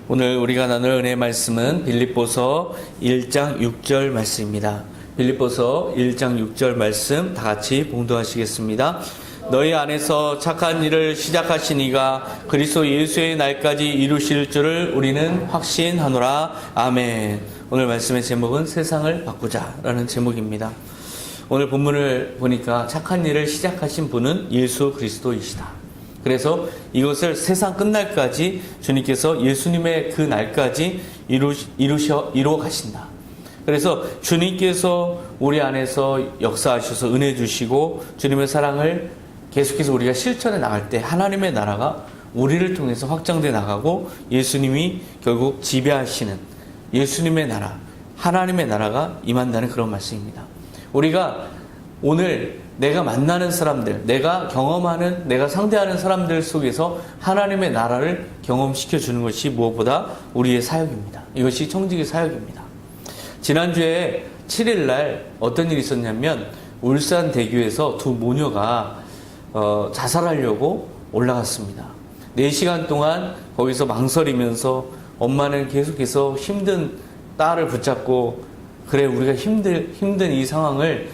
오늘 우리가 나눌 은혜의 말씀은 빌립보서 1장 6절 말씀입니다. 빌립보서 1장 6절 말씀 다 같이 봉독하시겠습니다. 너희 안에서 착한 일을 시작하신 이가 그리스도 예수의 날까지 이루실 줄을 우리는 확신하노라. 아멘. 오늘 말씀의 제목은 세상을 바꾸자 라는 제목입니다. 오늘 본문을 보니까 착한 일을 시작하신 분은 예수 그리스도이시다. 그래서 이것을 세상 끝날까지 주님께서 예수님의 그 날까지 이루어 가신다. 그래서 주님께서 우리 안에서 역사하셔서 은혜 주시고 주님의 사랑을 계속해서 우리가 실천해 나갈 때 하나님의 나라가 우리를 통해서 확장돼 나가고 예수님이 결국 지배하시는 예수님의 나라, 하나님의 나라가 임한다는 그런 말씀입니다. 우리가 오늘 내가 만나는 사람들, 내가 경험하는, 내가 상대하는 사람들 속에서 하나님의 나라를 경험시켜 주는 것이 무엇보다 우리의 사역입니다. 이것이 청지기 사역입니다. 지난주에 7일날 어떤 일이 있었냐면 울산 대교에서 두 모녀가 자살하려고 올라갔습니다. 4시간 동안 거기서 망설이면서 엄마는 계속해서 힘든 딸을 붙잡고 그래 우리가 힘든 이 상황을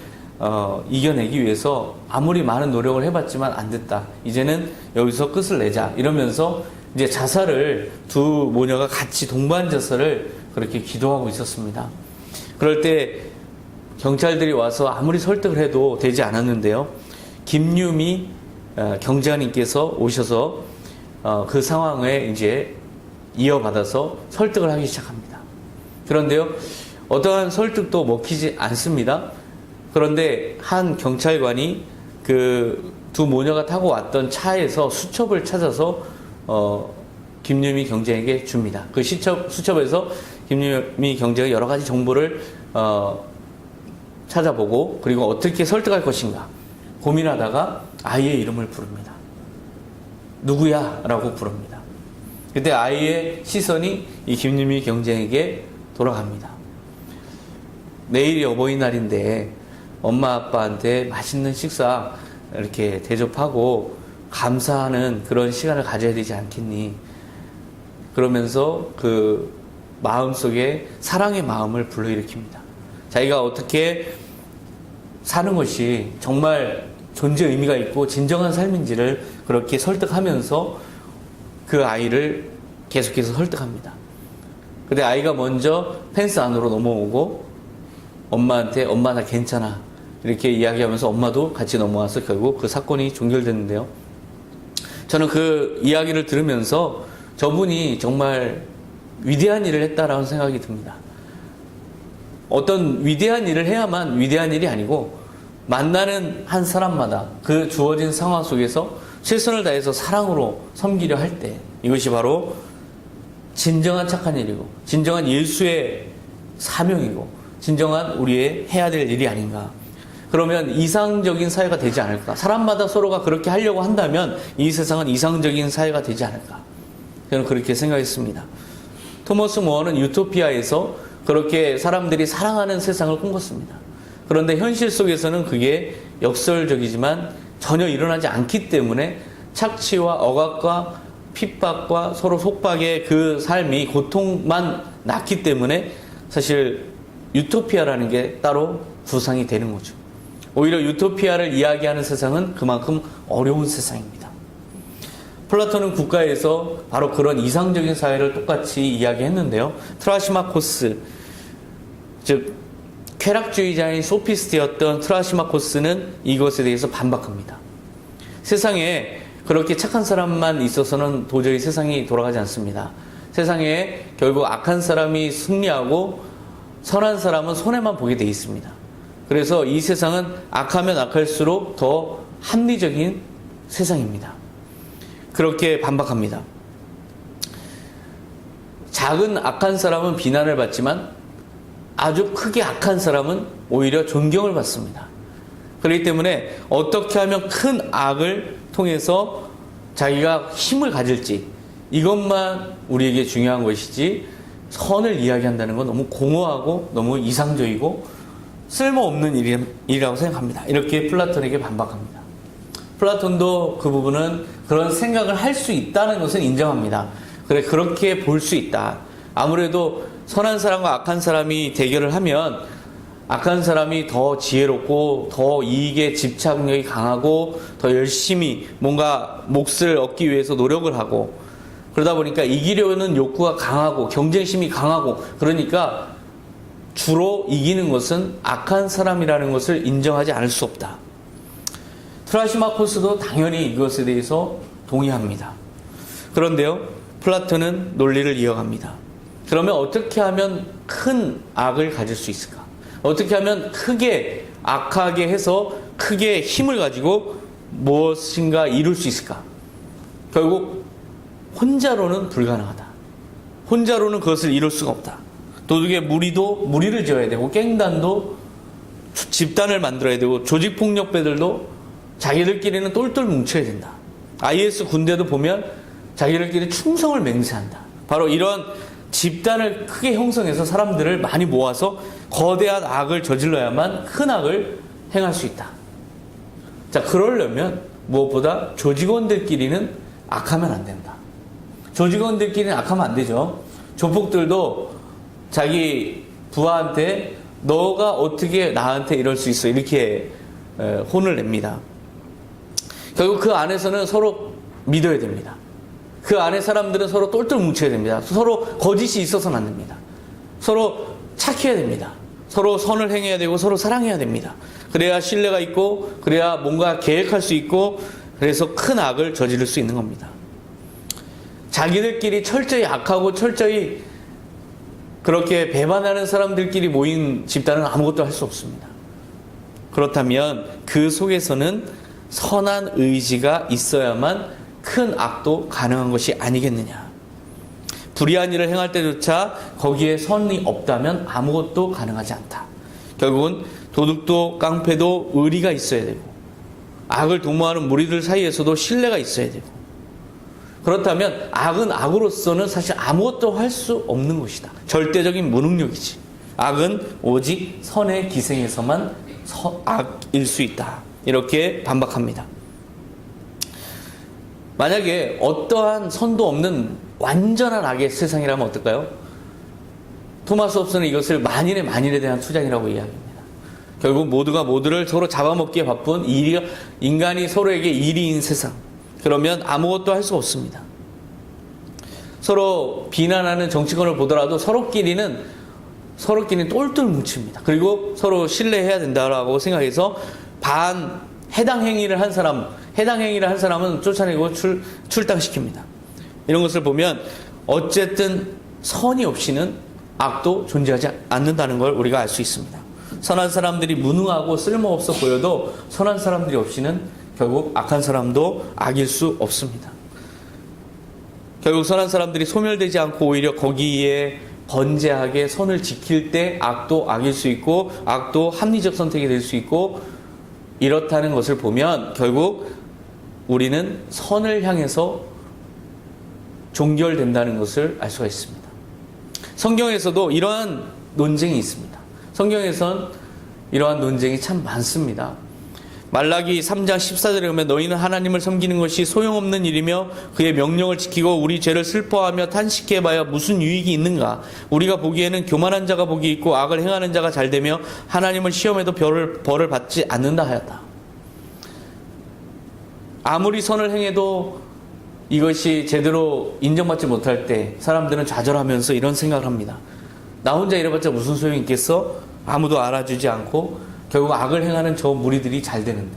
이겨내기 위해서 아무리 많은 노력을 해봤지만 안 됐다. 이제는 여기서 끝을 내자. 이러면서 이제 자살을 두 모녀가 같이 동반 자살을 그렇게 기도하고 있었습니다. 그럴 때 경찰들이 와서 아무리 설득을 해도 되지 않았는데요. 김유미 경장님께서 오셔서 그 상황에 이제 이어받아서 설득을 하기 시작합니다. 그런데요, 어떠한 설득도 먹히지 않습니다. 그런데 한 경찰관이 그 두 모녀가 타고 왔던 차에서 수첩을 찾아서 김유미 경장에게 줍니다. 그 수첩에서 김유미 경장이 여러 가지 정보를 찾아보고 그리고 어떻게 설득할 것인가 고민하다가 아이의 이름을 부릅니다. 누구야? 라고 부릅니다. 그때 아이의 시선이 이 김유미 경장에게 돌아갑니다. 내일이 어버이날인데 엄마 아빠한테 맛있는 식사 이렇게 대접하고 감사하는 그런 시간을 가져야 되지 않겠니? 그러면서 그 마음속에 사랑의 마음을 불러일으킵니다. 자기가 어떻게 사는 것이 정말 존재 의미가 있고 진정한 삶인지를 그렇게 설득하면서 그 아이를 계속해서 설득합니다. 근데 아이가 먼저 펜스 안으로 넘어오고 엄마한테 엄마 나 괜찮아 이렇게 이야기하면서 엄마도 같이 넘어와서 결국 그 사건이 종결됐는데요. 저는 그 이야기를 들으면서 저분이 정말 위대한 일을 했다라는 생각이 듭니다. 어떤 위대한 일을 해야만 위대한 일이 아니고 만나는 한 사람마다 그 주어진 상황 속에서 최선을 다해서 사랑으로 섬기려 할 때 이것이 바로 진정한 착한 일이고 진정한 예수의 사명이고 진정한 우리의 해야 될 일이 아닌가. 그러면 이상적인 사회가 되지 않을까. 사람마다 서로가 그렇게 하려고 한다면 이 세상은 이상적인 사회가 되지 않을까. 저는 그렇게 생각했습니다. 토머스 모어는 유토피아에서 그렇게 사람들이 사랑하는 세상을 꿈꿨습니다. 그런데 현실 속에서는 그게 역설적이지만 전혀 일어나지 않기 때문에 착취와 억압과 핍박과 서로 속박의 그 삶이 고통만 낳기 때문에 사실 유토피아라는 게 따로 구상이 되는 거죠. 오히려 유토피아를 이야기하는 세상은 그만큼 어려운 세상입니다. 플라톤은 국가에서 바로 그런 이상적인 사회를 똑같이 이야기했는데요. 트라시마코스, 즉 쾌락주의자인 소피스트였던 트라시마코스는 이것에 대해서 반박합니다. 세상에 그렇게 착한 사람만 있어서는 도저히 세상이 돌아가지 않습니다. 세상에 결국 악한 사람이 승리하고 선한 사람은 손해만 보게 돼 있습니다. 그래서 이 세상은 악하면 악할수록 더 합리적인 세상입니다. 그렇게 반박합니다. 작은 악한 사람은 비난을 받지만 아주 크게 악한 사람은 오히려 존경을 받습니다. 그렇기 때문에 어떻게 하면 큰 악을 통해서 자기가 힘을 가질지 이것만 우리에게 중요한 것이지 선을 이야기한다는 건 너무 공허하고 너무 이상적이고 쓸모없는 일이라고 생각합니다. 이렇게 플라톤에게 반박합니다. 플라톤도 그 부분은 그런 생각을 할 수 있다는 것은 인정합니다. 그래, 그렇게 볼 수 있다. 아무래도 선한 사람과 악한 사람이 대결을 하면 악한 사람이 더 지혜롭고 더 이익에 집착력이 강하고 더 열심히 뭔가 몫을 얻기 위해서 노력을 하고, 그러다 보니까 이기려는 욕구가 강하고 경쟁심이 강하고, 그러니까 주로 이기는 것은 악한 사람이라는 것을 인정하지 않을 수 없다. 트라시마코스도 당연히 이것에 대해서 동의합니다. 그런데요, 플라톤은 논리를 이어갑니다. 그러면 어떻게 하면 큰 악을 가질 수 있을까? 어떻게 하면 크게 악하게 해서 크게 힘을 가지고 무엇인가 이룰 수 있을까? 결국 혼자로는 불가능하다. 혼자로는 그것을 이룰 수가 없다. 도둑의 무리도 무리를 지어야 되고, 갱단도 집단을 만들어야 되고, 조직폭력배들도 자기들끼리는 똘똘 뭉쳐야 된다. IS 군대도 보면 자기들끼리 충성을 맹세한다. 바로 이런 집단을 크게 형성해서 사람들을 많이 모아서 거대한 악을 저질러야만 큰 악을 행할 수 있다. 자, 그러려면 무엇보다 조직원들끼리는 악하면 안 된다. 조직원들끼리는 악하면 안 되죠. 조폭들도 자기 부하한테 너가 어떻게 나한테 이럴 수 있어, 이렇게 혼을 냅니다. 결국 그 안에서는 서로 믿어야 됩니다. 그 안에 사람들은 서로 똘똘 뭉쳐야 됩니다. 서로 거짓이 있어서는 안 됩니다. 서로 착해야 됩니다. 서로 선을 행해야 되고 서로 사랑해야 됩니다. 그래야 신뢰가 있고, 그래야 뭔가 계획할 수 있고, 그래서 큰 악을 저지를 수 있는 겁니다. 자기들끼리 철저히 악하고 철저히 그렇게 배반하는 사람들끼리 모인 집단은 아무것도 할 수 없습니다. 그렇다면 그 속에서는 선한 의지가 있어야만 큰 악도 가능한 것이 아니겠느냐. 불의한 일을 행할 때조차 거기에 선이 없다면 아무것도 가능하지 않다. 결국은 도둑도 깡패도 의리가 있어야 되고, 악을 도모하는 무리들 사이에서도 신뢰가 있어야 되고, 그렇다면 악은 악으로서는 사실 아무것도 할 수 없는 것이다. 절대적인 무능력이지. 악은 오직 선의 기생에서만 악일 수 있다. 이렇게 반박합니다. 만약에 어떠한 선도 없는 완전한 악의 세상이라면 어떨까요? 토마스 홉스는 이것을 만인의 만인에 대한 투쟁이라고 이야기합니다. 결국 모두가 모두를 서로 잡아먹기에 바쁜 인간이 서로에게 이리인 세상. 그러면 아무것도 할 수가 없습니다. 서로 비난하는 정치권을 보더라도 서로끼리는 똘똘 뭉칩니다. 그리고 서로 신뢰해야 된다라고 생각해서 해당 행위를 한 사람은 쫓아내고 출당시킵니다. 이런 것을 보면 어쨌든 선이 없이는 악도 존재하지 않는다는 걸 우리가 알 수 있습니다. 선한 사람들이 무능하고 쓸모없어 보여도 선한 사람들이 없이는 결국 악한 사람도 악일 수 없습니다. 결국 선한 사람들이 소멸되지 않고 오히려 거기에 건재하게 선을 지킬 때 악도 악일 수 있고, 악도 합리적 선택이 될 수 있고, 이렇다는 것을 보면 결국 우리는 선을 향해서 종결된다는 것을 알 수가 있습니다. 성경에서도 이러한 논쟁이 있습니다. 성경에선 이러한 논쟁이 참 많습니다. 말라기 3장 14절에 보면 너희는 하나님을 섬기는 것이 소용없는 일이며 그의 명령을 지키고 우리 죄를 슬퍼하며 탄식해봐야 무슨 유익이 있는가. 우리가 보기에는 교만한 자가 복이 있고 악을 행하는 자가 잘되며 하나님을 시험해도 벌을 받지 않는다 하였다. 아무리 선을 행해도 이것이 제대로 인정받지 못할 때 사람들은 좌절하면서 이런 생각을 합니다. 나 혼자 이래봤자 무슨 소용이 있겠어? 아무도 알아주지 않고 결국 악을 행하는 저 무리들이 잘 되는데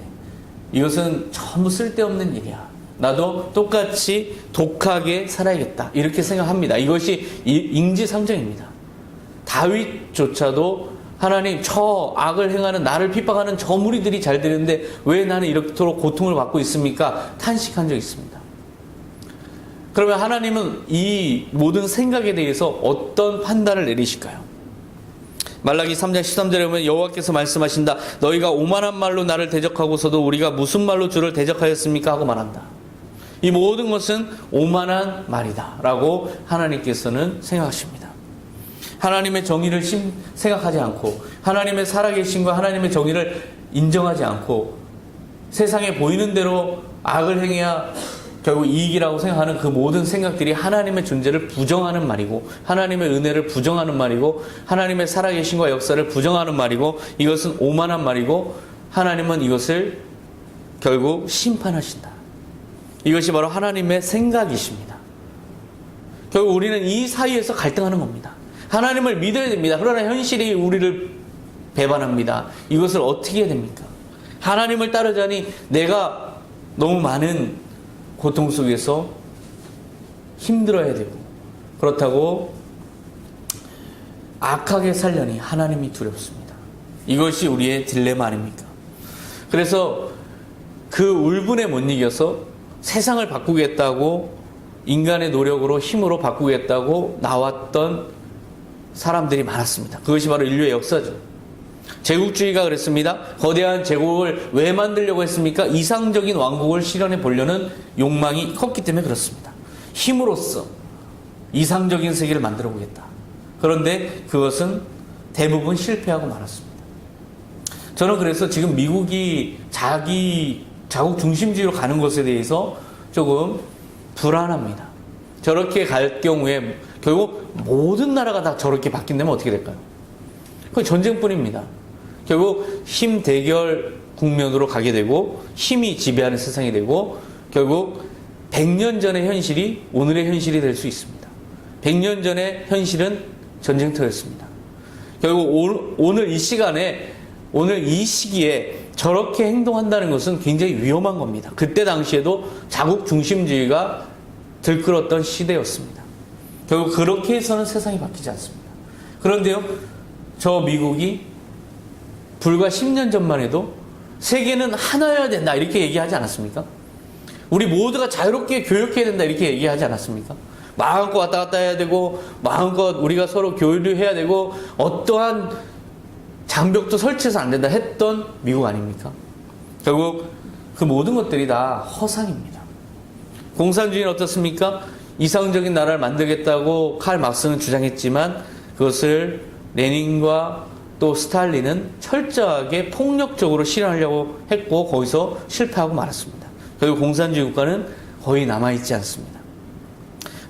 이것은 전부 쓸데없는 일이야. 나도 똑같이 독하게 살아야겠다. 이렇게 생각합니다. 이것이 인지상정입니다. 다윗조차도 하나님, 저 악을 행하는 나를 핍박하는 저 무리들이 잘 되는데 왜 나는 이렇도록 고통을 받고 있습니까? 탄식한 적이 있습니다. 그러면 하나님은 이 모든 생각에 대해서 어떤 판단을 내리실까요? 말라기 3장 13절에 보면 여호와께서 말씀하신다. 너희가 오만한 말로 나를 대적하고서도 우리가 무슨 말로 주를 대적하였습니까? 하고 말한다. 이 모든 것은 오만한 말이다 라고 하나님께서는 생각하십니다. 하나님의 정의를 생각하지 않고 하나님의 살아계심과 하나님의 정의를 인정하지 않고 세상에 보이는 대로 악을 행해야 결국 이익이라고 생각하는 그 모든 생각들이 하나님의 존재를 부정하는 말이고, 하나님의 은혜를 부정하는 말이고, 하나님의 살아계신과 역사를 부정하는 말이고, 이것은 오만한 말이고, 하나님은 이것을 결국 심판하신다. 이것이 바로 하나님의 생각이십니다. 결국 우리는 이 사이에서 갈등하는 겁니다. 하나님을 믿어야 됩니다. 그러나 현실이 우리를 배반합니다. 이것을 어떻게 해야 됩니까? 하나님을 따르자니 내가 너무 많은 고통 속에서 힘들어야 되고, 그렇다고 악하게 살려니 하나님이 두렵습니다. 이것이 우리의 딜레마 아닙니까? 그래서 그 울분에 못 이겨서 세상을 바꾸겠다고, 인간의 노력으로 힘으로 바꾸겠다고 나왔던 사람들이 많았습니다. 그것이 바로 인류의 역사죠. 제국주의가 그랬습니다. 거대한 제국을 왜 만들려고 했습니까? 이상적인 왕국을 실현해 보려는 욕망이 컸기 때문에 그렇습니다. 힘으로써 이상적인 세계를 만들어 보겠다. 그런데 그것은 대부분 실패하고 말았습니다. 저는 그래서 지금 미국이 자국 중심주의로 가는 것에 대해서 조금 불안합니다. 저렇게 갈 경우에 결국 모든 나라가 다 저렇게 바뀐다면 어떻게 될까요? 그건 전쟁뿐입니다. 결국 힘 대결 국면으로 가게 되고, 힘이 지배하는 세상이 되고, 결국 100년 전의 현실이 오늘의 현실이 될 수 있습니다. 100년 전의 현실은 전쟁터였습니다. 결국 오늘 이 시간에, 오늘 이 시기에 저렇게 행동한다는 것은 굉장히 위험한 겁니다. 그때 당시에도 자국 중심주의가 들끓었던 시대였습니다. 결국 그렇게 해서는 세상이 바뀌지 않습니다. 그런데요, 저 미국이 불과 10년 전만 해도 세계는 하나여야 된다 이렇게 얘기하지 않았습니까? 우리 모두가 자유롭게 교육해야 된다 이렇게 얘기하지 않았습니까? 마음껏 왔다 갔다 해야 되고, 마음껏 우리가 서로 교류해야 되고, 어떠한 장벽도 설치해서 안 된다 했던 미국 아닙니까? 결국 그 모든 것들이 다 허상입니다. 공산주의는 어떻습니까? 이상적인 나라를 만들겠다고 칼 막스는 주장했지만, 그것을 레닌과 또 스탈린은 철저하게 폭력적으로 실현하려고 했고, 거기서 실패하고 말았습니다. 결국 공산주의 국가는 거의 남아있지 않습니다.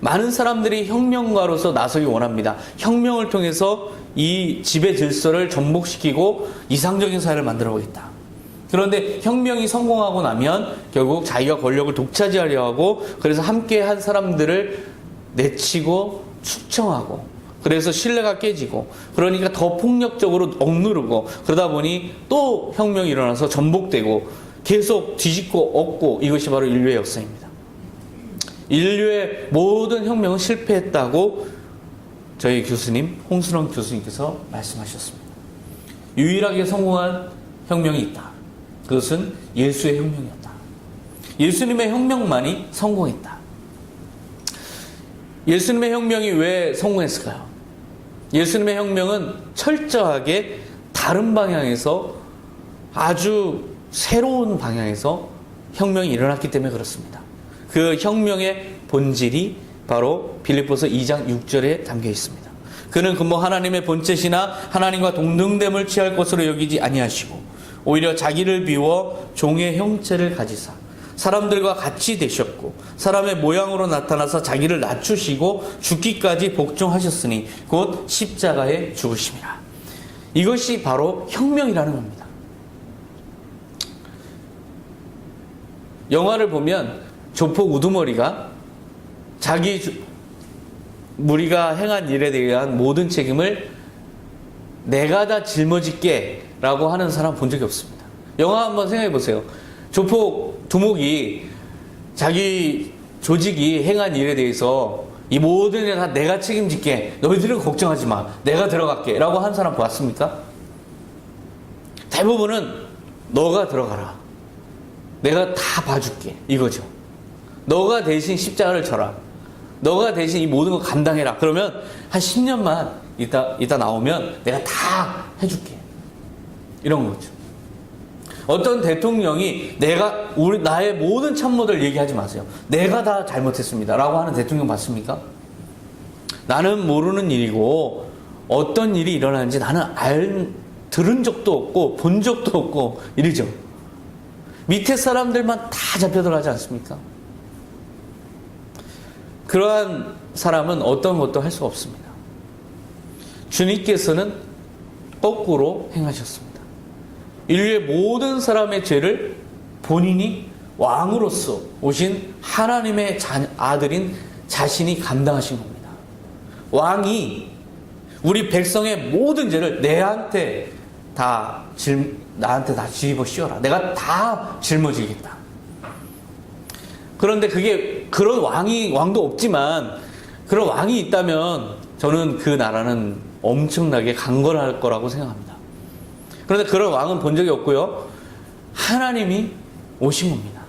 많은 사람들이 혁명가로서 나서기 원합니다. 혁명을 통해서 이 지배 질서를 전복시키고 이상적인 사회를 만들어 보겠다. 그런데 혁명이 성공하고 나면 결국 자기가 권력을 독차지하려 하고, 그래서 함께 한 사람들을 내치고 축청하고, 그래서 신뢰가 깨지고, 그러니까 더 폭력적으로 억누르고, 그러다 보니 또 혁명이 일어나서 전복되고 계속 뒤집고 엎고, 이것이 바로 인류의 역사입니다. 인류의 모든 혁명은 실패했다고 저희 교수님, 홍순원 교수님께서 말씀하셨습니다. 유일하게 성공한 혁명이 있다. 그것은 예수의 혁명이었다. 예수님의 혁명만이 성공했다. 예수님의 혁명이 왜 성공했을까요? 예수님의 혁명은 철저하게 다른 방향에서, 아주 새로운 방향에서 혁명이 일어났기 때문에 그렇습니다. 그 혁명의 본질이 바로 빌립보서 2장 6절에 담겨 있습니다. 그는 금방 하나님의 본체시나 하나님과 동등됨을 취할 것으로 여기지 아니하시고, 오히려 자기를 비워 종의 형체를 가지사 사람들과 같이 되셨고, 사람의 모양으로 나타나서 자기를 낮추시고 죽기까지 복종하셨으니 곧 십자가에 죽으심이라. 이것이 바로 혁명이라는 겁니다. 영화를 보면 조폭 우두머리가 우리가 행한 일에 대한 모든 책임을 내가 다 짊어질게 라고 하는 사람 본 적이 없습니다. 영화 한번 생각해 보세요. 조폭 두목이 자기 조직이 행한 일에 대해서 이 모든 일 다 내가 책임질게, 너희들은 걱정하지 마, 내가 들어갈게 라고 한 사람 보았습니까? 대부분은 너가 들어가라, 내가 다 봐줄게, 이거죠. 너가 대신 십자가를 져라, 너가 대신 이 모든 거 감당해라. 그러면 한 10년만 이따 나오면 내가 다 해줄게, 이런 거죠. 어떤 대통령이 나의 모든 참모들 얘기하지 마세요, 내가 다 잘못했습니다 라고 하는 대통령 봤습니까? 나는 모르는 일이고 어떤 일이 일어나는지 나는 들은 적도 없고 본 적도 없고 이러죠. 밑에 사람들만 다 잡혀 들어가지 않습니까? 그러한 사람은 어떤 것도 할 수가 없습니다. 주님께서는 거꾸로 행하셨습니다. 인류의 모든 사람의 죄를 본인이 왕으로서 오신 하나님의 아들인 자신이 감당하신 겁니다. 왕이 우리 백성의 모든 죄를 나한테 다 짊어 씌워라. 내가 다 짊어지겠다. 그런데 그게 그런 왕도 없지만 그런 왕이 있다면 저는 그 나라는 엄청나게 강건할 거라고 생각합니다. 그런데 그런 왕은 본 적이 없고요. 하나님이 오신 겁니다.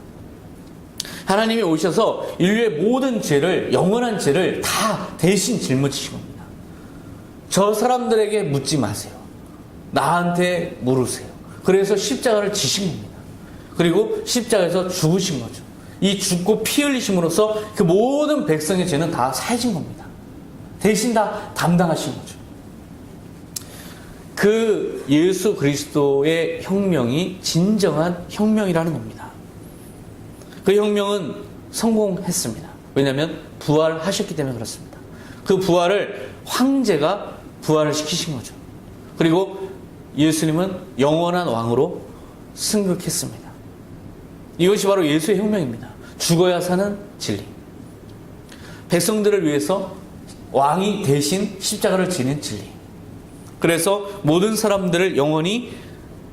하나님이 오셔서 인류의 모든 죄를, 영원한 죄를 다 대신 짊어지신 겁니다. 저 사람들에게 묻지 마세요. 나한테 물으세요. 그래서 십자가를 지신 겁니다. 그리고 십자가에서 죽으신 거죠. 이 죽고 피 흘리심으로써 그 모든 백성의 죄는 다 사해진 겁니다. 대신 다 담당하신 거죠. 그 예수 그리스도의 혁명이 진정한 혁명이라는 겁니다. 그 혁명은 성공했습니다. 왜냐하면 부활하셨기 때문에 그렇습니다. 그 부활을 황제가 부활을 시키신 거죠. 그리고 예수님은 영원한 왕으로 승격했습니다. 이것이 바로 예수의 혁명입니다. 죽어야 사는 진리. 백성들을 위해서 왕이 대신 십자가를 지는 진리. 그래서 모든 사람들을 영원히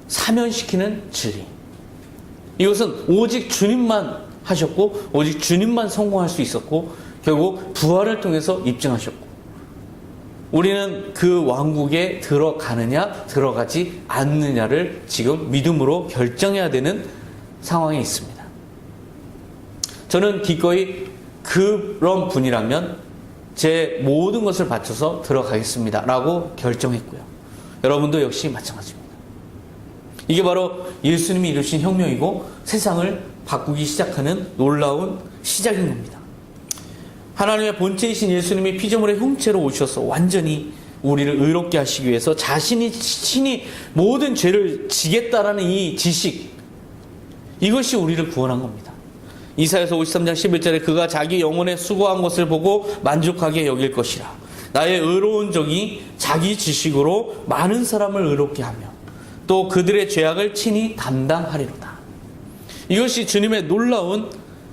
사면시키는 진리. 이것은 오직 주님만 하셨고 오직 주님만 성공할 수 있었고 결국 부활을 통해서 입증하셨고 우리는 그 왕국에 들어가느냐 들어가지 않느냐를 지금 믿음으로 결정해야 되는 상황에 있습니다. 저는 기꺼이 그런 분이라면 제 모든 것을 바쳐서 들어가겠습니다 라고 결정했고요. 여러분도 역시 마찬가지입니다. 이게 바로 예수님이 이루신 혁명이고 세상을 바꾸기 시작하는 놀라운 시작인 겁니다. 하나님의 본체이신 예수님이 피조물의 형체로 오셔서 완전히 우리를 의롭게 하시기 위해서 자신이 친히 모든 죄를 지겠다라는 이 지식, 이것이 우리를 구원한 겁니다. 이사야서 53장 11절에 그가 자기 영혼에 수고한 것을 보고 만족하게 여길 것이라. 나의 의로운 적이 자기 지식으로 많은 사람을 의롭게 하며 또 그들의 죄악을 친히 담당하리로다. 이것이 주님의 놀라운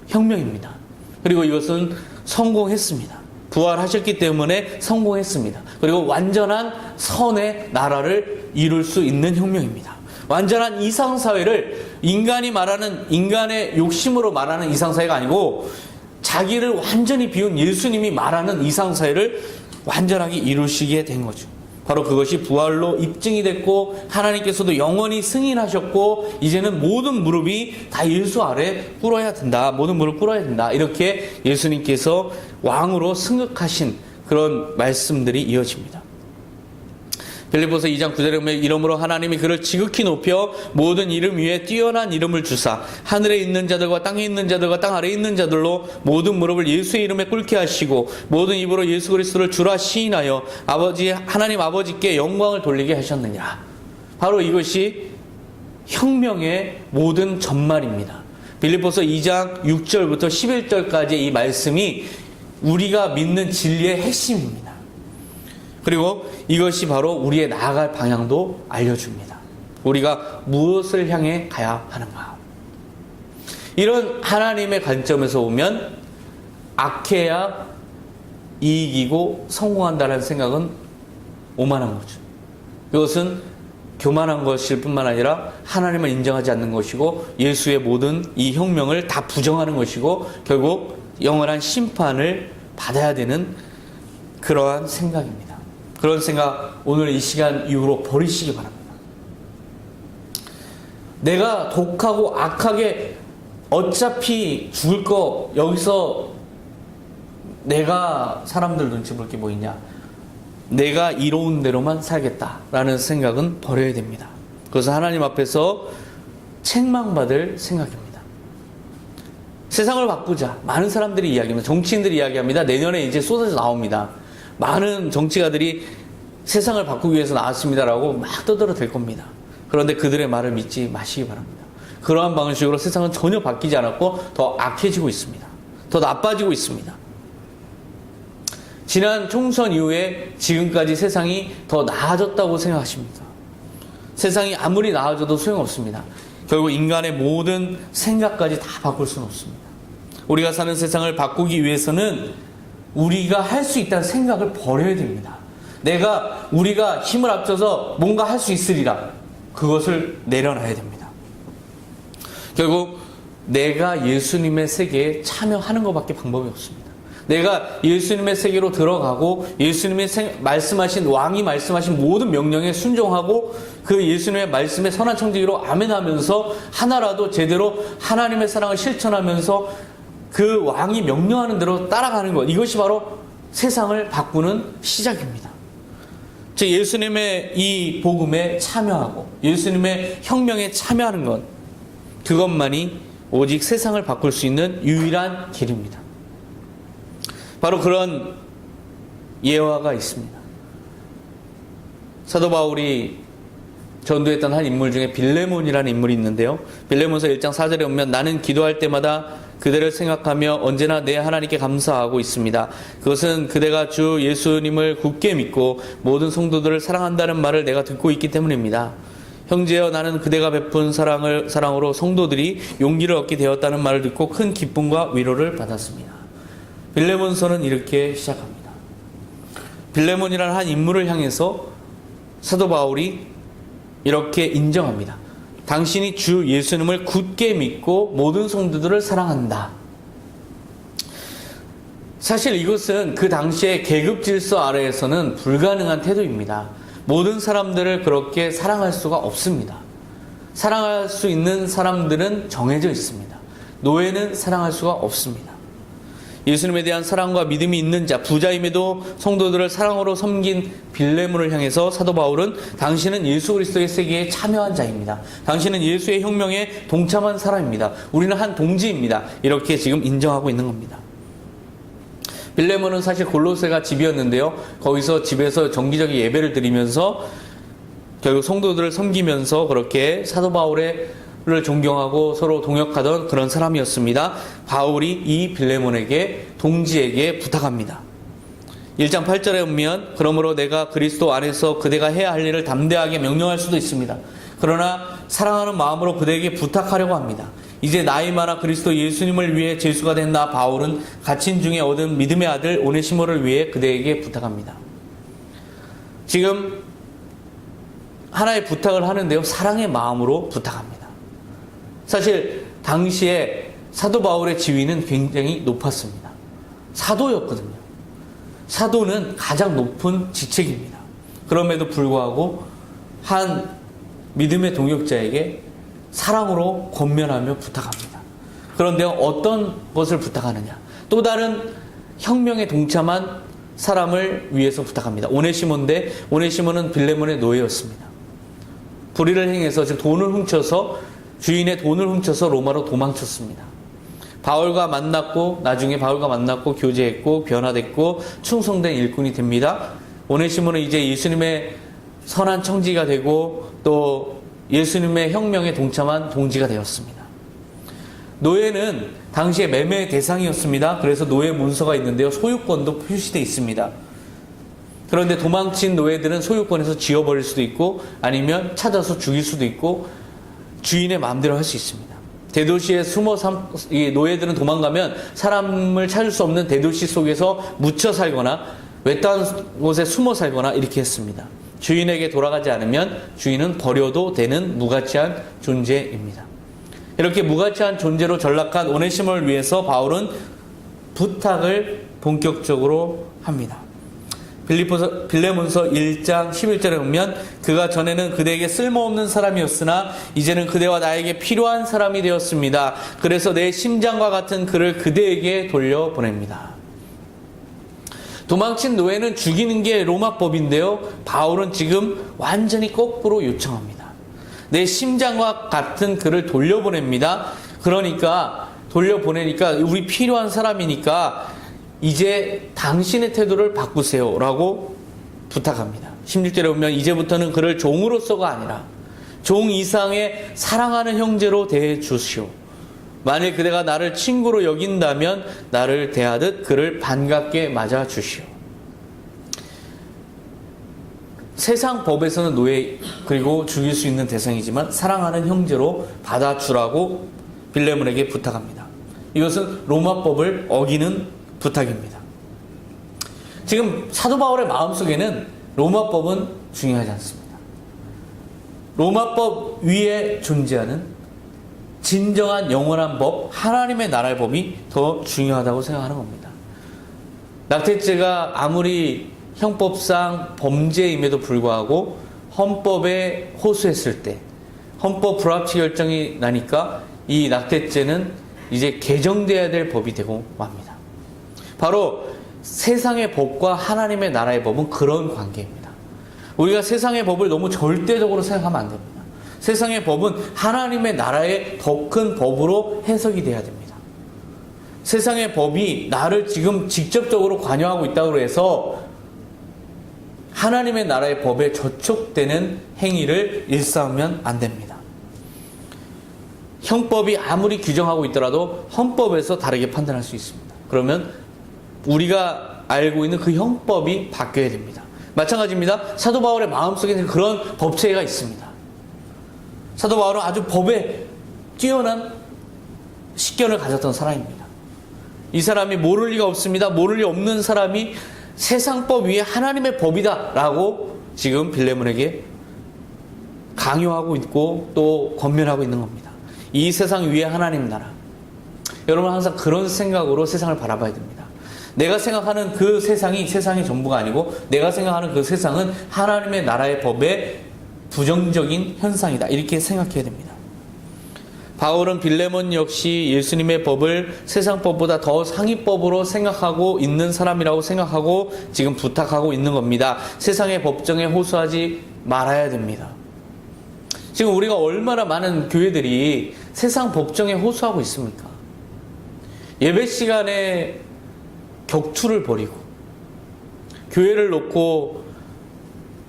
혁명입니다. 그리고 이것은 성공했습니다. 부활하셨기 때문에 성공했습니다. 그리고 완전한 선의 나라를 이룰 수 있는 혁명입니다. 완전한 이상사회를 인간이 말하는 인간의 욕심으로 말하는 이상사회가 아니고 자기를 완전히 비운 예수님이 말하는 이상사회를 완전하게 이루시게 된 거죠. 바로 그것이 부활로 입증이 됐고 하나님께서도 영원히 승인하셨고 이제는 모든 무릎이 다 예수 아래 꿇어야 된다. 모든 무릎 꿇어야 된다. 이렇게 예수님께서 왕으로 승격하신 그런 말씀들이 이어집니다. 빌립보서 2장 9절에 보면 이러므로 하나님이 그를 지극히 높여 모든 이름 위에 뛰어난 이름을 주사 하늘에 있는 자들과 땅에 있는 자들과 땅 아래에 있는 자들로 모든 무릎을 예수의 이름에 꿇게 하시고 모든 입으로 예수 그리스도를 주라 시인하여 하나님 아버지께 영광을 돌리게 하셨느니라. 바로 이것이 혁명의 모든 전말입니다. 빌립보서 2장 6절부터 11절까지 이 말씀이 우리가 믿는 진리의 핵심입니다. 그리고 이것이 바로 우리의 나아갈 방향도 알려줍니다. 우리가 무엇을 향해 가야 하는가. 이런 하나님의 관점에서 보면 악해야 이익이고 성공한다는 생각은 오만한 거죠. 이것은 교만한 것일 뿐만 아니라 하나님을 인정하지 않는 것이고 예수의 모든 이 혁명을 다 부정하는 것이고 결국 영원한 심판을 받아야 되는 그러한 생각입니다. 그런 생각 오늘 이 시간 이후로 버리시기 바랍니다. 내가 독하고 악하게 어차피 죽을 거 여기서 내가 사람들 눈치 볼 게 뭐 있냐. 내가 이로운 대로만 살겠다라는 생각은 버려야 됩니다. 그래서 하나님 앞에서 책망받을 생각입니다. 세상을 바꾸자. 많은 사람들이 이야기합니다. 정치인들이 이야기합니다. 내년에 이제 쏟아져 나옵니다. 많은 정치가들이 세상을 바꾸기 위해서 나왔습니다라고 막 떠들어댈 겁니다. 그런데 그들의 말을 믿지 마시기 바랍니다. 그러한 방식으로 세상은 전혀 바뀌지 않았고 더 악해지고 있습니다. 더 나빠지고 있습니다. 지난 총선 이후에 지금까지 세상이 더 나아졌다고 생각하십니까? 세상이 아무리 나아져도 소용없습니다. 결국 인간의 모든 생각까지 다 바꿀 수는 없습니다. 우리가 사는 세상을 바꾸기 위해서는 우리가 할 수 있다는 생각을 버려야 됩니다. 우리가 힘을 합쳐서 뭔가 할 수 있으리라. 그것을 내려놔야 됩니다. 결국 내가 예수님의 세계에 참여하는 것밖에 방법이 없습니다. 내가 예수님의 세계로 들어가고 예수님의 말씀하신 왕이 말씀하신 모든 명령에 순종하고 그 예수님의 말씀에 선한 청지기로 아멘하면서 하나라도 제대로 하나님의 사랑을 실천하면서 그 왕이 명령하는 대로 따라가는 것, 이것이 바로 세상을 바꾸는 시작입니다. 즉 예수님의 이 복음에 참여하고 예수님의 혁명에 참여하는 것, 그것만이 오직 세상을 바꿀 수 있는 유일한 길입니다. 바로 그런 예화가 있습니다. 사도 바울이 전도했던 한 인물 중에 빌레몬이라는 인물이 있는데요. 빌레몬서 1장 4절에 보면 나는 기도할 때마다 그대를 생각하며 언제나 내 하나님께 감사하고 있습니다. 그것은 그대가 주 예수님을 굳게 믿고 모든 성도들을 사랑한다는 말을 내가 듣고 있기 때문입니다. 형제여, 나는 그대가 베푼 사랑으로 성도들이 용기를 얻게 되었다는 말을 듣고 큰 기쁨과 위로를 받았습니다. 빌레몬서는 이렇게 시작합니다. 빌레몬이라는 한 인물을 향해서 사도 바울이 이렇게 인정합니다. 당신이 주 예수님을 굳게 믿고 모든 성도들을 사랑한다. 사실 이것은 그 당시의 계급 질서 아래에서는 불가능한 태도입니다. 모든 사람들을 그렇게 사랑할 수가 없습니다. 사랑할 수 있는 사람들은 정해져 있습니다. 노예는 사랑할 수가 없습니다. 예수님에 대한 사랑과 믿음이 있는 자, 부자임에도 성도들을 사랑으로 섬긴 빌레몬을 향해서 사도 바울은 당신은 예수 그리스도의 세계에 참여한 자입니다. 당신은 예수의 혁명에 동참한 사람입니다. 우리는 한 동지입니다. 이렇게 지금 인정하고 있는 겁니다. 빌레몬은 사실 골로새가 집이었는데요. 거기서 집에서 정기적인 예배를 드리면서 결국 성도들을 섬기면서 그렇게 사도 바울을 존경하고 서로 동역하던 그런 사람이었습니다. 바울이 이 빌레몬에게, 동지에게 부탁합니다. 1장 8절에 보면 그러므로 내가 그리스도 안에서 그대가 해야 할 일을 담대하게 명령할 수도 있습니다. 그러나 사랑하는 마음으로 그대에게 부탁하려고 합니다. 이제 나이 많아 그리스도 예수님을 위해 제수가 된 나 바울은 갇힌 중에 얻은 믿음의 아들 오네시모를 위해 그대에게 부탁합니다. 지금 하나의 부탁을 하는데요. 사랑의 마음으로 부탁합니다. 사실 당시에 사도 바울의 지위는 굉장히 높았습니다. 사도였거든요. 사도는 가장 높은 직책입니다. 그럼에도 불구하고 한 믿음의 동역자에게 사랑으로 권면하며 부탁합니다. 그런데 어떤 것을 부탁하느냐? 또 다른 혁명에 동참한 사람을 위해서 부탁합니다. 오네시모인데 오네시모는 빌레몬의 노예였습니다. 불의를 행해서 즉 주인의 돈을 훔쳐서 로마로 도망쳤습니다. 바울과 만났고 나중에 바울과 만났고 교제했고 변화됐고 충성된 일꾼이 됩니다. 오네시모는 이제 예수님의 선한 청지가 되고 또 예수님의 혁명에 동참한 동지가 되었습니다. 노예는 당시에 매매의 대상이었습니다. 그래서 노예 문서가 있는데요. 소유권도 표시되어 있습니다. 그런데 도망친 노예들은 소유권에서 지워버릴 수도 있고 아니면 찾아서 죽일 수도 있고 주인의 마음대로 할 수 있습니다. 대도시에 이 노예들은 도망가면 사람을 찾을 수 없는 대도시 속에서 묻혀 살거나 외딴 곳에 숨어 살거나 이렇게 했습니다. 주인에게 돌아가지 않으면 주인은 버려도 되는 무가치한 존재입니다. 이렇게 무가치한 존재로 전락한 오네시모를 위해서 바울은 부탁을 본격적으로 합니다. 빌레몬서 1장 11절에 보면 그가 전에는 그대에게 쓸모없는 사람이었으나 이제는 그대와 나에게 필요한 사람이 되었습니다. 그래서 내 심장과 같은 그를 그대에게 돌려보냅니다. 도망친 노예는 죽이는 게 로마법인데요. 바울은 지금 완전히 거꾸로 요청합니다. 내 심장과 같은 그를 돌려보냅니다. 그러니까 돌려보내니까 우리 필요한 사람이니까 이제 당신의 태도를 바꾸세요 라고 부탁합니다. 16절에 보면 이제부터는 그를 종으로서가 아니라 종 이상의 사랑하는 형제로 대해 주시오. 만일 그대가 나를 친구로 여긴다면 나를 대하듯 그를 반갑게 맞아 주시오. 세상 법에서는 노예 그리고 죽일 수 있는 대상이지만 사랑하는 형제로 받아주라고 빌레몬에게 부탁합니다. 이것은 로마법을 어기는 부탁입니다. 지금 사도 바울의 마음속에는 로마법은 중요하지 않습니다. 로마법 위에 존재하는 진정한 영원한 법, 하나님의 나라의 법이 더 중요하다고 생각하는 겁니다. 낙태죄가 아무리 형법상 범죄임에도 불구하고 헌법에 호소했을 때 헌법 불합치 결정이 나니까 이 낙태죄는 이제 개정돼야 될 법이 되고 맙니다. 바로 세상의 법과 하나님의 나라의 법은 그런 관계입니다. 우리가 세상의 법을 너무 절대적으로 생각하면 안 됩니다. 세상의 법은 하나님의 나라의 더 큰 법으로 해석이 돼야 됩니다. 세상의 법이 나를 지금 직접적으로 관여하고 있다고 해서 하나님의 나라의 법에 저촉되는 행위를 일삼으면 안 됩니다. 형법이 아무리 규정하고 있더라도 헌법에서 다르게 판단할 수 있습니다. 그러면 우리가 알고 있는 그 형법이 바뀌어야 됩니다. 마찬가지입니다. 사도 바울의 마음속에는 그런 법체가 있습니다. 사도 바울은 아주 법에 뛰어난 식견을 가졌던 사람입니다. 이 사람이 모를 리가 없습니다. 모를 리 없는 사람이 세상법 위에 하나님의 법이다 라고 지금 빌레몬에게 강요하고 있고 또 권면하고 있는 겁니다. 이 세상 위에 하나님 나라. 여러분 항상 그런 생각으로 세상을 바라봐야 됩니다. 내가 생각하는 그 세상이 세상의 전부가 아니고 내가 생각하는 그 세상은 하나님의 나라의 법의 부정적인 현상이다. 이렇게 생각해야 됩니다. 바울은 빌레몬 역시 예수님의 법을 세상 법보다 더 상위법으로 생각하고 있는 사람이라고 생각하고 지금 부탁하고 있는 겁니다. 세상의 법정에 호소하지 말아야 됩니다. 지금 우리가 얼마나 많은 교회들이 세상 법정에 호소하고 있습니까? 예배 시간에 격투를 벌이고 교회를 놓고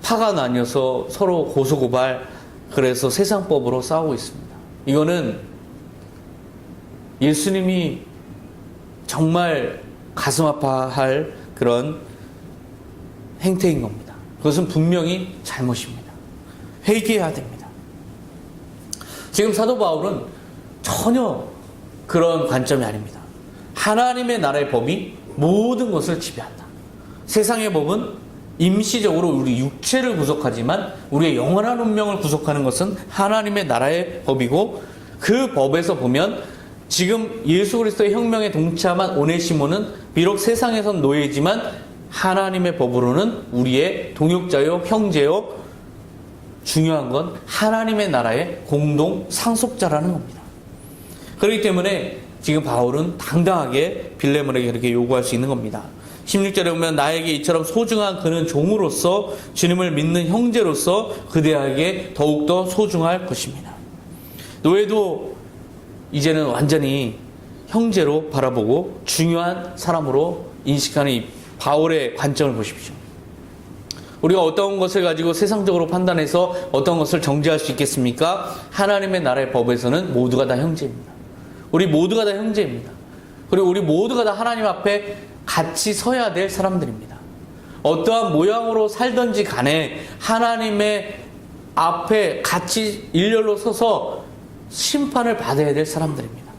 파가 나뉘어서 서로 고소고발 그래서 세상법으로 싸우고 있습니다. 이거는 예수님이 정말 가슴 아파할 그런 행태인 겁니다. 그것은 분명히 잘못입니다. 회개해야 됩니다. 지금 사도 바울은 전혀 그런 관점이 아닙니다. 하나님의 나라의 법이 모든 것을 지배한다. 세상의 법은 임시적으로 우리 육체를 구속하지만 우리의 영원한 운명을 구속하는 것은 하나님의 나라의 법이고 그 법에서 보면 지금 예수 그리스도의 혁명에 동참한 오네시모는 비록 세상에선 노예지만 하나님의 법으로는 우리의 동역자요 형제요 중요한 건 하나님의 나라의 공동 상속자라는 겁니다. 그렇기 때문에 지금 바울은 당당하게 빌레몬에게 그렇게 요구할 수 있는 겁니다. 16절에 보면 나에게 이처럼 소중한 그는 종으로서 주님을 믿는 형제로서 그대에게 더욱더 소중할 것입니다. 노예도 이제는 완전히 형제로 바라보고 중요한 사람으로 인식하는 이 바울의 관점을 보십시오. 우리가 어떤 것을 가지고 세상적으로 판단해서 어떤 것을 정죄할 수 있겠습니까? 하나님의 나라의 법에서는 모두가 다 형제입니다. 우리 모두가 다 형제입니다. 그리고 우리 모두가 다 하나님 앞에 같이 서야 될 사람들입니다. 어떠한 모양으로 살든지 간에 하나님의 앞에 같이 일렬로 서서 심판을 받아야 될 사람들입니다.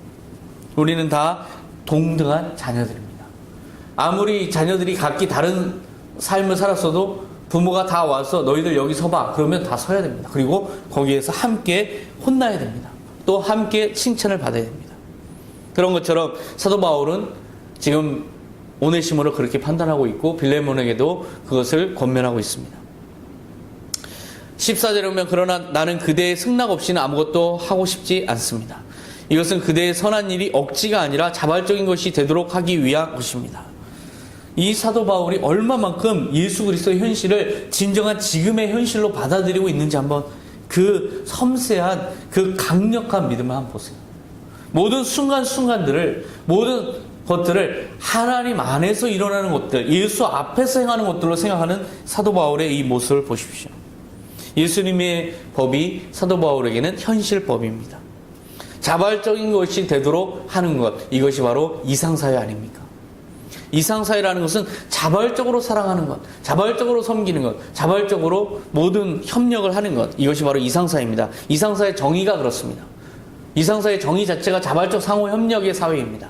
우리는 다 동등한 자녀들입니다. 아무리 자녀들이 각기 다른 삶을 살았어도 부모가 다 와서 너희들 여기 서봐 그러면 다 서야 됩니다. 그리고 거기에서 함께 혼나야 됩니다. 또 함께 칭찬을 받아야 됩니다. 그런 것처럼 사도 바울은 지금 오네시모를 그렇게 판단하고 있고 빌레몬에게도 그것을 권면하고 있습니다. 14절에 보면 그러나 나는 그대의 승낙 없이는 아무것도 하고 싶지 않습니다. 이것은 그대의 선한 일이 억지가 아니라 자발적인 것이 되도록 하기 위한 것입니다. 이 사도 바울이 얼마만큼 예수 그리스도의 현실을 진정한 지금의 현실로 받아들이고 있는지 한번 그 섬세한 그 강력한 믿음을 한번 보세요. 모든 순간순간들을 모든 것들을 하나님 안에서 일어나는 것들, 예수 앞에서 행하는 것들로 생각하는 사도 바울의 이 모습을 보십시오. 예수님의 법이 사도 바울에게는 현실법입니다. 자발적인 것이 되도록 하는 것, 이것이 바로 이상사회 아닙니까? 이상사회라는 것은 자발적으로 사랑하는 것, 자발적으로 섬기는 것, 자발적으로 모든 협력을 하는 것. 이것이 바로 이상사회입니다. 이상사회 정의가 그렇습니다. 이상사회 정의 자체가 자발적 상호협력의 사회입니다.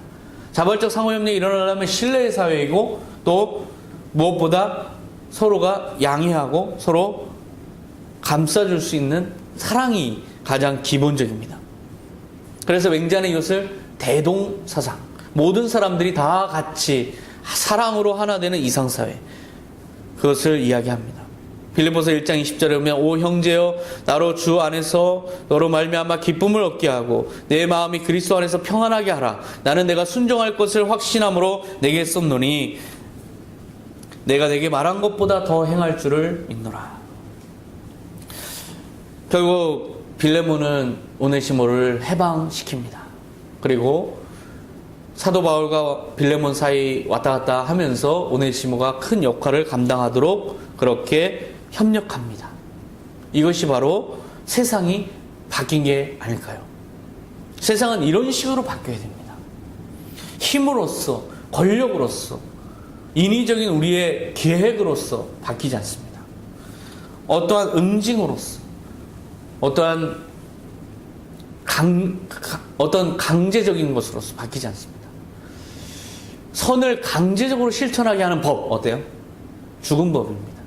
자발적 상호협력이 일어나려면 신뢰의 사회이고 또 무엇보다 서로가 양해하고 서로 감싸줄 수 있는 사랑이 가장 기본적입니다. 그래서 맹자는 이것을 대동사상, 모든 사람들이 다 같이 사랑으로 하나 되는 이상사회, 그것을 이야기합니다. 빌립보서 1장 20절에 보면 오 형제여 나로 주 안에서 너로 말미암아 기쁨을 얻게 하고 내 마음이 그리스도 안에서 평안하게 하라. 나는 내가 순종할 것을 확신함으로 내게 썼노니 내가 내게 말한 것보다 더 행할 줄을 믿노라. 결국 빌레몬은 오네시모를 해방시킵니다. 그리고 사도 바울과 빌레몬 사이 왔다 갔다 하면서 오네시모가 큰 역할을 감당하도록 그렇게 협력합니다. 이것이 바로 세상이 바뀐 게 아닐까요? 세상은 이런 식으로 바뀌어야 됩니다. 힘으로써, 권력으로써, 인위적인 우리의 계획으로서 바뀌지 않습니다. 어떠한 응징으로서, 어떤 강제적인 것으로서 바뀌지 않습니다. 선을 강제적으로 실천하게 하는 법 어때요? 죽은 법입니다.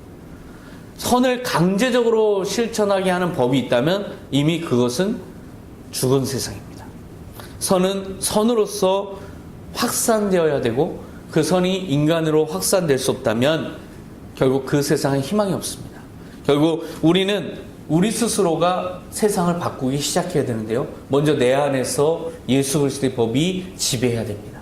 선을 강제적으로 실천하게 하는 법이 있다면 이미 그것은 죽은 세상입니다. 선은 선으로서 확산되어야 되고 그 선이 인간으로 확산될 수 없다면 결국 그 세상은 희망이 없습니다. 결국 우리는 우리 스스로가 세상을 바꾸기 시작해야 되는데요. 먼저 내 안에서 예수 그리스도의 법이 지배해야 됩니다.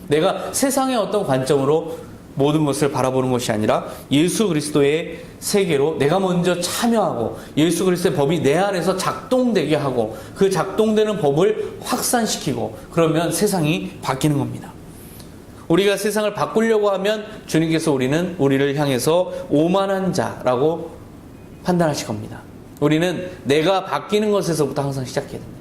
내가 세상의 어떤 관점으로 모든 것을 바라보는 것이 아니라 예수 그리스도의 세계로 내가 먼저 참여하고 예수 그리스도의 법이 내 안에서 작동되게 하고 그 작동되는 법을 확산시키고 그러면 세상이 바뀌는 겁니다. 우리가 세상을 바꾸려고 하면 주님께서 우리를 향해서 오만한 자라고 판단하실 겁니다. 우리는 내가 바뀌는 것에서부터 항상 시작해야 됩니다.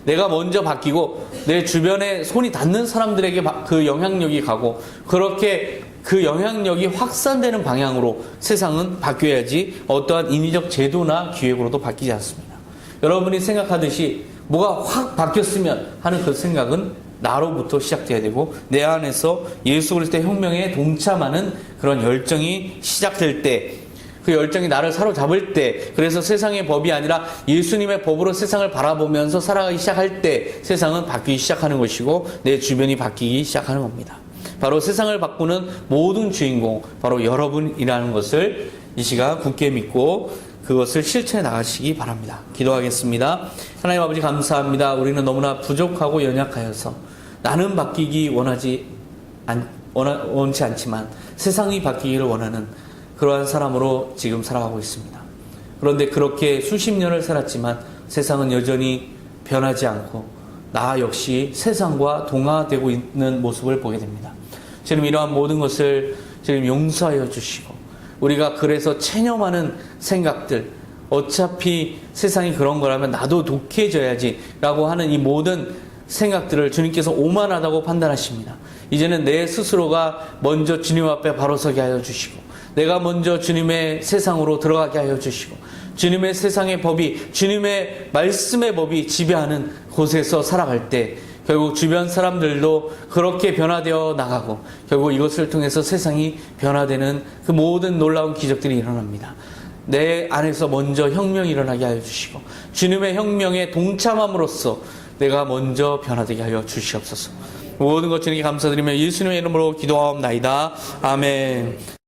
내가 먼저 바뀌고 내 주변에 손이 닿는 사람들에게 그 영향력이 가고 그렇게 그 영향력이 확산되는 방향으로 세상은 바뀌어야지 어떠한 인위적 제도나 기획으로도 바뀌지 않습니다. 여러분이 생각하듯이 뭐가 확 바뀌었으면 하는 그 생각은 나로부터 시작돼야 되고 내 안에서 예수 그리스도의 혁명에 동참하는 그런 열정이 시작될 때 그 열정이 나를 사로잡을 때 그래서 세상의 법이 아니라 예수님의 법으로 세상을 바라보면서 살아가기 시작할 때 세상은 바뀌기 시작하는 것이고 내 주변이 바뀌기 시작하는 겁니다. 바로 세상을 바꾸는 모든 주인공 바로 여러분이라는 것을 이 시간 굳게 믿고 그것을 실천해 나가시기 바랍니다. 기도하겠습니다. 하나님 아버지 감사합니다. 우리는 너무나 부족하고 연약하여서 나는 바뀌기 원치 않지만 세상이 바뀌기를 원하는 그러한 사람으로 지금 살아가고 있습니다. 그런데 그렇게 수십 년을 살았지만 세상은 여전히 변하지 않고 나 역시 세상과 동화되고 있는 모습을 보게 됩니다. 지금 이러한 모든 것을 지금 용서하여 주시고 우리가 그래서 체념하는 생각들 어차피 세상이 그런 거라면 나도 독해져야지 라고 하는 이 모든 생각들을 주님께서 오만하다고 판단하십니다. 이제는 내 스스로가 먼저 주님 앞에 바로 서게 하여 주시고 내가 먼저 주님의 세상으로 들어가게 하여 주시고 주님의 세상의 법이 주님의 말씀의 법이 지배하는 곳에서 살아갈 때 결국 주변 사람들도 그렇게 변화되어 나가고 결국 이것을 통해서 세상이 변화되는 그 모든 놀라운 기적들이 일어납니다. 내 안에서 먼저 혁명이 일어나게 하여 주시고 주님의 혁명에 동참함으로써 내가 먼저 변화되게 하여 주시옵소서. 모든 것 주님께 감사드리며 예수님의 이름으로 기도하옵나이다. 아멘.